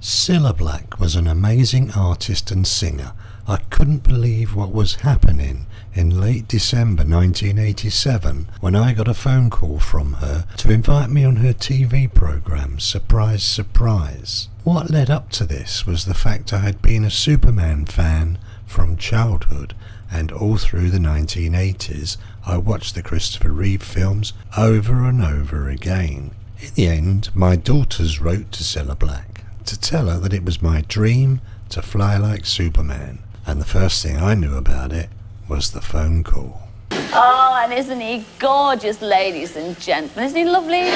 Cilla Black was an amazing artist and singer. I couldn't believe what was happening in late December 1987 when I got a phone call from her to invite me on her TV programme, Surprise Surprise. What led up to this was the fact I had been a Superman fan from childhood, and all through the 1980s I watched the Christopher Reeve films over and over again. In the end, my daughters wrote to Cilla Black to tell her that it was my dream to fly like Superman, and the first thing I knew about it was the phone call. Oh, and isn't he gorgeous, ladies and gentlemen? Isn't he lovely?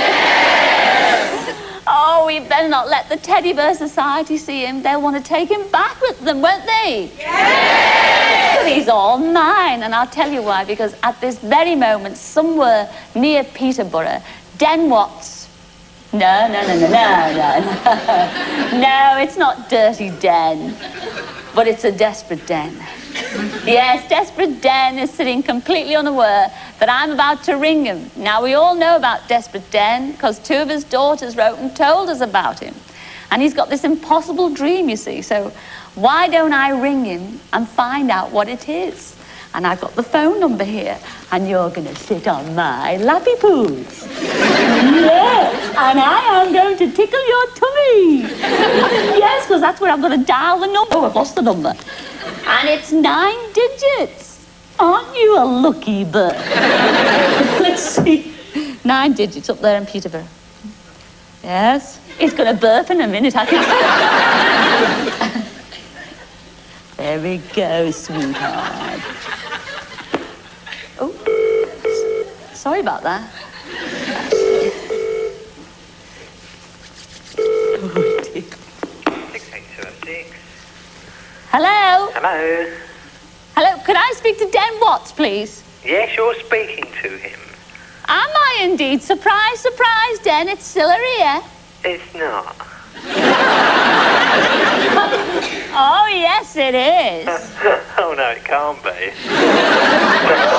Oh, we better not let the Teddy Bear Society see him. They'll want to take him back with them, won't they? Yeah! But he's all mine, and I'll tell you why. Because at this very moment, somewhere near Peterborough, Den Watts... No, it's not Dirty Den, but it's a desperate Den. Yes, Desperate Den is sitting completely unaware that I'm about to ring him. Now, we all know about Desperate Den because two of his daughters wrote and told us about him. And he's got this impossible dream, you see, so why don't I ring him and find out what it is? And I've got the phone number here, and you're going to sit on my lappy poos. Yes, and I am going to tickle your tummy. Yes, because that's where I'm going to dial the number. Oh, I've lost the number. And it's 9 digits. Aren't you a lucky bird? Let's see. 9 digits up there in Peterborough. Yes, he's going to burp in a minute, I can tell. There we go, sweetheart. Oh, sorry about that. Oh, dear. 68206. Hello? Hello? Hello, could I speak to Den Watts, please? Yes, you're speaking to him. Am I indeed? Surprise, surprise, Den, it's Cilla here. It's not. Oh, yes, it is. Oh, no, it can't be.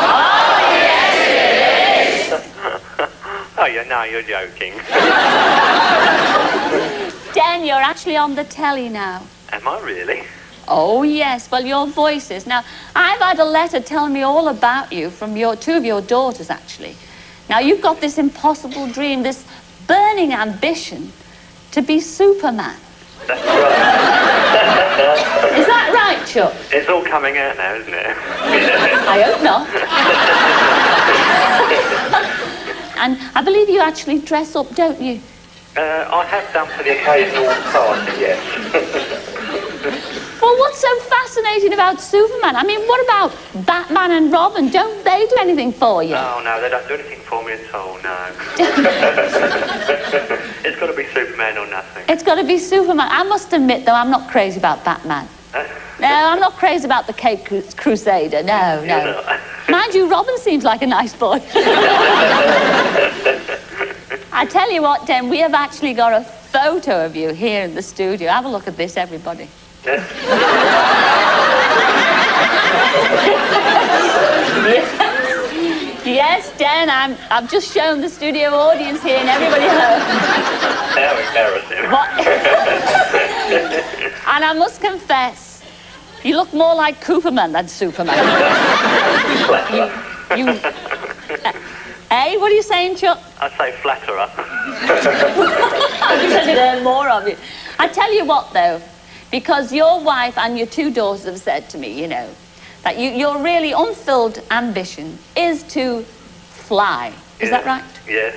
Oh, yes, it is. Oh, no, you're joking. Den, you're actually on the telly now. Am I really? Oh, yes. Well, your voices. Now, I've had a letter telling me all about you from two of your daughters, actually. Now, you've got this impossible dream, this burning ambition to be Superman. That's right. Is that right, Chuck? It's all coming out now, isn't it? I hope not. And I believe you actually dress up, don't you? I have done for the occasional party, yes. Well, what's so fascinating about Superman? I mean, what about Batman and Robin? Don't they do anything for you? Oh, no, they don't do anything for me at all, no. It's got to be Superman or nothing. It's got to be Superman. I must admit, though, I'm not crazy about Batman. No, I'm not crazy about the Cape Crusader. No, no. Mind you, Robin seems like a nice boy. I tell you what, Den, we have actually got a photo of you here in the studio. Have a look at this, everybody. Yes. Yes, Den, I've just shown the studio audience here and everybody home. How embarrassing. And I must confess, you look more like Cooperman than Superman. Hey, what are you saying, Chuck? I'd say flatterer. You said to learn more of you. I tell you what, though, because your wife and your two daughters have said to me, you know, that your really unfulfilled ambition is to fly. Is that right? Yes.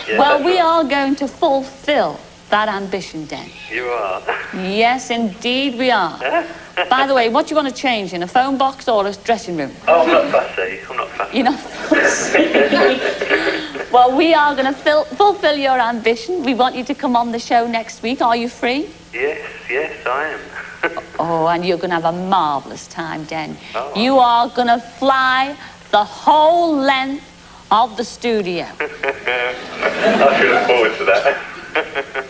Yes, well, we are going to fulfill that ambition, Den. You are? Yes, indeed we are. By the way, what do you want to change in, a phone box or a dressing room? Oh, I'm not fussy. I'm not fussy. You're not fussy? Well, we are going to fulfill your ambition. We want you to come on the show next week. Are you free? Yes, I am. Oh, and you're going to have a marvellous time, Den. Oh. You are going to fly the whole length of the studio. I should look forward to that.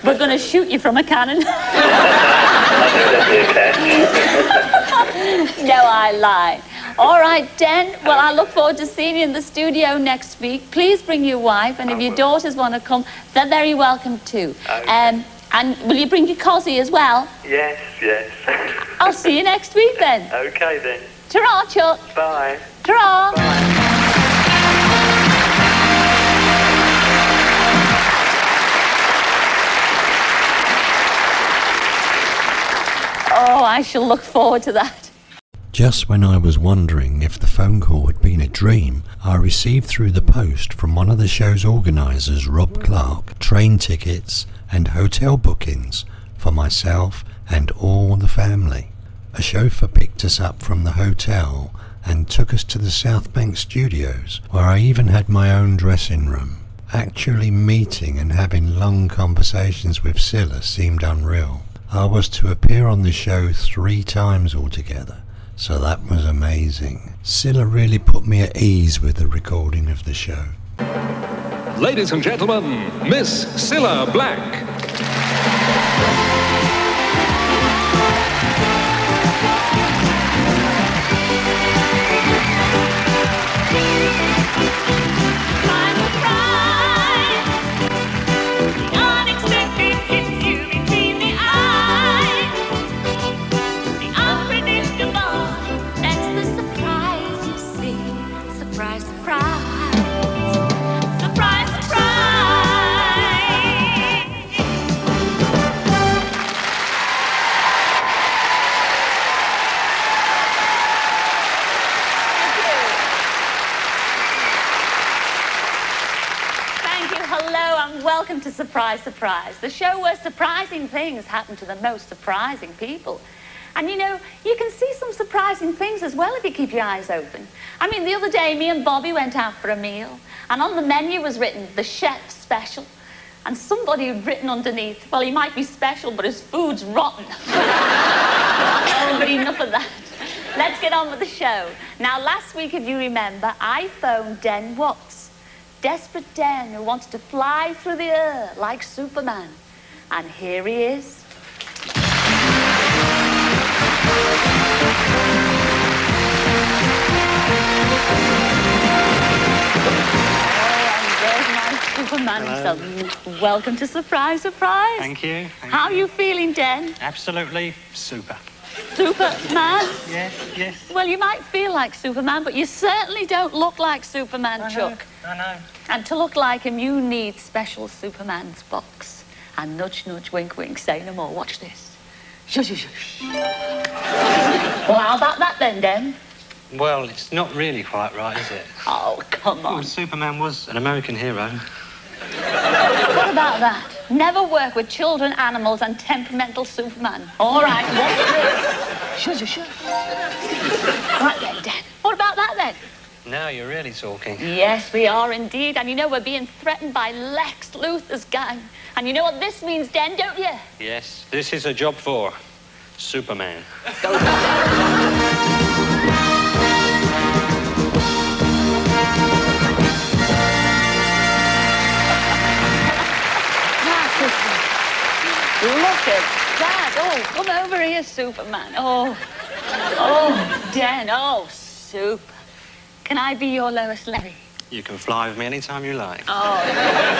We're going to shoot you from a cannon. I knew there'd be a catch. No, I lied. All right, Den. Well, I look forward to seeing you in the studio next week. Please bring your wife, and if your daughters want to come, they're very welcome too. Okay. And will you bring your cosy as well? Yes, yes. I'll see you next week then. Okay then. Ta-ra, Chuck. Bye. Ta-ra. Oh, I shall look forward to that. Just when I was wondering if the phone call had been a dream, I received through the post from one of the show's organisers, Rob Clark, train tickets and hotel bookings for myself and all the family. A chauffeur picked us up from the hotel and took us to the South Bank studios, where I even had my own dressing room. Actually meeting and having long conversations with Cilla seemed unreal. I was to appear on the show 3 times altogether, so that was amazing. Cilla really put me at ease with the recording of the show. Ladies and gentlemen, Miss Cilla Black. Welcome to Surprise, Surprise, the show where surprising things happen to the most surprising people. And you know, you can see some surprising things as well if you keep your eyes open. I mean, the other day, me and Bobby went out for a meal, and on the menu was written, the chef's special. And somebody had written underneath, well, he might be special, but his food's rotten. Oh, but enough of that. Let's get on with the show. Now, last week, if you remember, I phoned Den Watts. Desperate Den who wanted to fly through the air like Superman. And here he is. Oh, and there's my Superman himself. Welcome to Surprise, Surprise. Thank you. How are you feeling, Den? Absolutely super. Superman? Yes, yes. Well, you might feel like Superman, but you certainly don't look like Superman, Chuck. I know. And to look like him, you need special Superman's box. And nudge, nudge, wink, wink, say no more. Watch this. Shush, shush, shush. Well, how about that then, Den? Well, it's not really quite right, is it? Oh, come on. Well, Superman was an American hero. What about that? Never work with children, animals, and temperamental Superman. All right, watch this. Shush, shush, shush. Right then, Den. What about that then? Now you're really talking. Yes, we are indeed. And you know, we're being threatened by Lex Luthor's gang. And you know what this means, Den, don't you? Yes, this is a job for Superman. Go. Look at that. Oh, come over here, Superman. Oh, Den. Oh, super. Can I be your Lois Lane? You can fly with me anytime you like. Oh,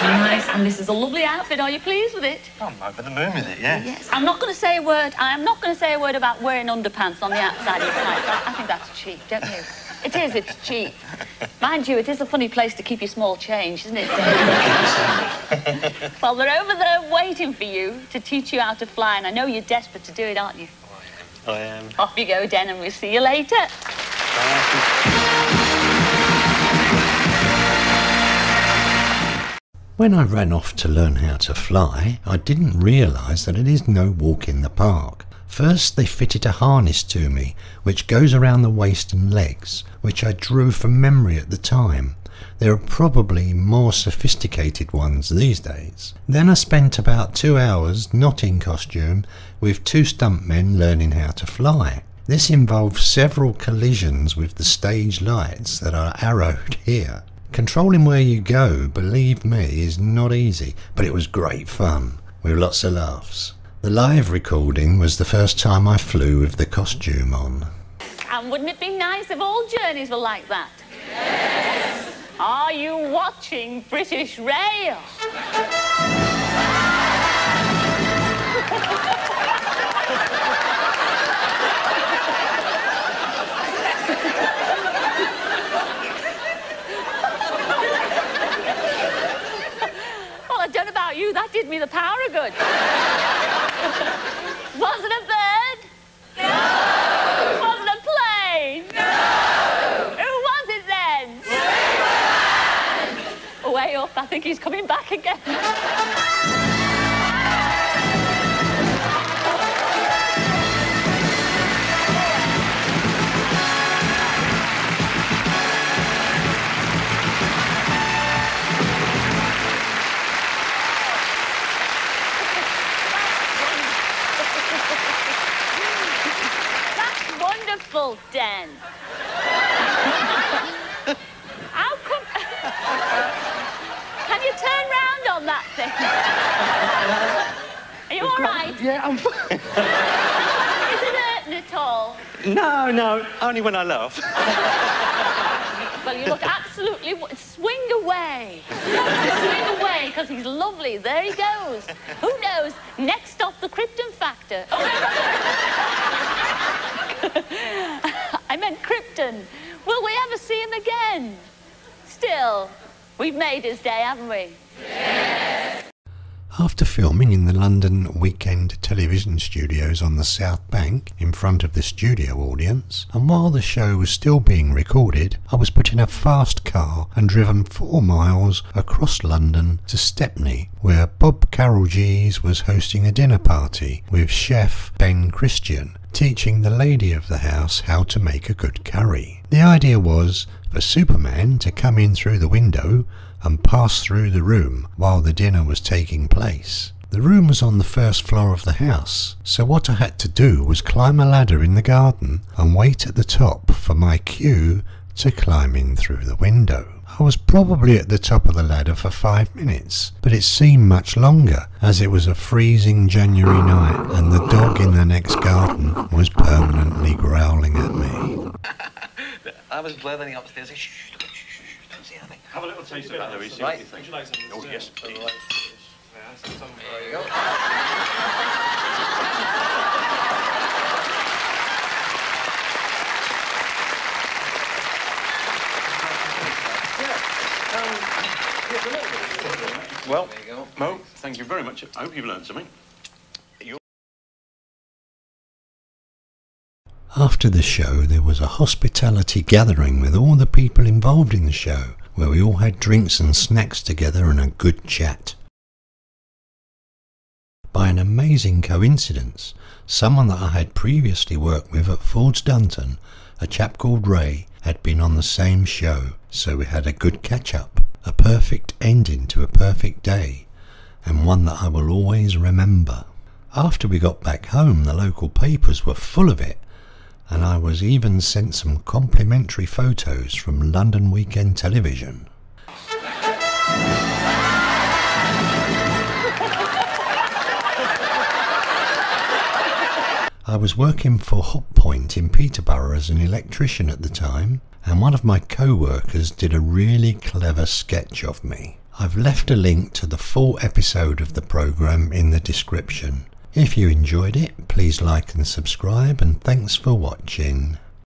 nice. And this is a lovely outfit. Are you pleased with it? I'm over the moon with it, yeah. Yes. I'm not going to say a word. I am not going to say a word about wearing underpants on the outside of your life. I think that's cheap, don't you? It is. It's cheap. Mind you, it is a funny place to keep your small change, isn't it? Well, they're over there waiting for you to teach you how to fly, and I know you're desperate to do it, aren't you? I am. Off you go, Den, and we'll see you later. When I ran off to learn how to fly, I didn't realise that it is no walk in the park. First they fitted a harness to me, which goes around the waist and legs, which I drew from memory at the time. There are probably more sophisticated ones these days. Then I spent about 2 hours, not in costume, with 2 stuntmen learning how to fly. This involves several collisions with the stage lights that are arrowed here. Controlling where you go, believe me, is not easy, but it was great fun, with lots of laughs. The live recording was the first time I flew with the costume on. And wouldn't it be nice if all journeys were like that? Yes. Are you watching British Rail? Was it a bird? No. Was it a plane? No. Who was it then? Superman. Way up, I think he's coming back again. Wonderful, Den. How come... Can you turn round on that thing? Are you all right? Yeah, I'm fine. Is it hurting at all? No, only when I laugh. Well, you look absolutely... Swing away. Swing away, because he's lovely. There he goes. Who knows? Next stop, the Krypton Factor. I meant Krypton. Will we ever see him again? Still, we've made his day, haven't we? Yes. After filming in the London Weekend Television Studios on the South Bank in front of the studio audience, and while the show was still being recorded, I was put in a fast car and driven 4 miles across London to Stepney, where Bob Carroll-Gees was hosting a dinner party with chef Ben Christian, teaching the lady of the house how to make a good curry. The idea was for Superman to come in through the window and pass through the room while the dinner was taking place. The room was on the first floor of the house, so what I had to do was climb a ladder in the garden and wait at the top for my cue to climb in through the window. I was probably at the top of the ladder for 5 minutes, but it seemed much longer as it was a freezing January night and the dog in the next garden was permanently growling at me. I was blithering upstairs. Shh, don't say anything. Have a little taste of that, Louis. See Right. what you think. Oh, yes, please. There you go. Well, There you go. Mo, thank you very much. I hope you've learned something. After the show, there was a hospitality gathering with all the people involved in the show, where we all had drinks and snacks together and a good chat. By an amazing coincidence, someone that I had previously worked with at Ford's Dunton, a chap called Ray, had been on the same show, so we had a good catch-up, a perfect ending to a perfect day, and one that I will always remember. After we got back home, the local papers were full of it, and I was even sent some complimentary photos from London Weekend Television. I was working for Hotpoint in Peterborough as an electrician at the time, and one of my co-workers did a really clever sketch of me. I've left a link to the full episode of the programme in the description. If you enjoyed it, please like and subscribe, and thanks for watching.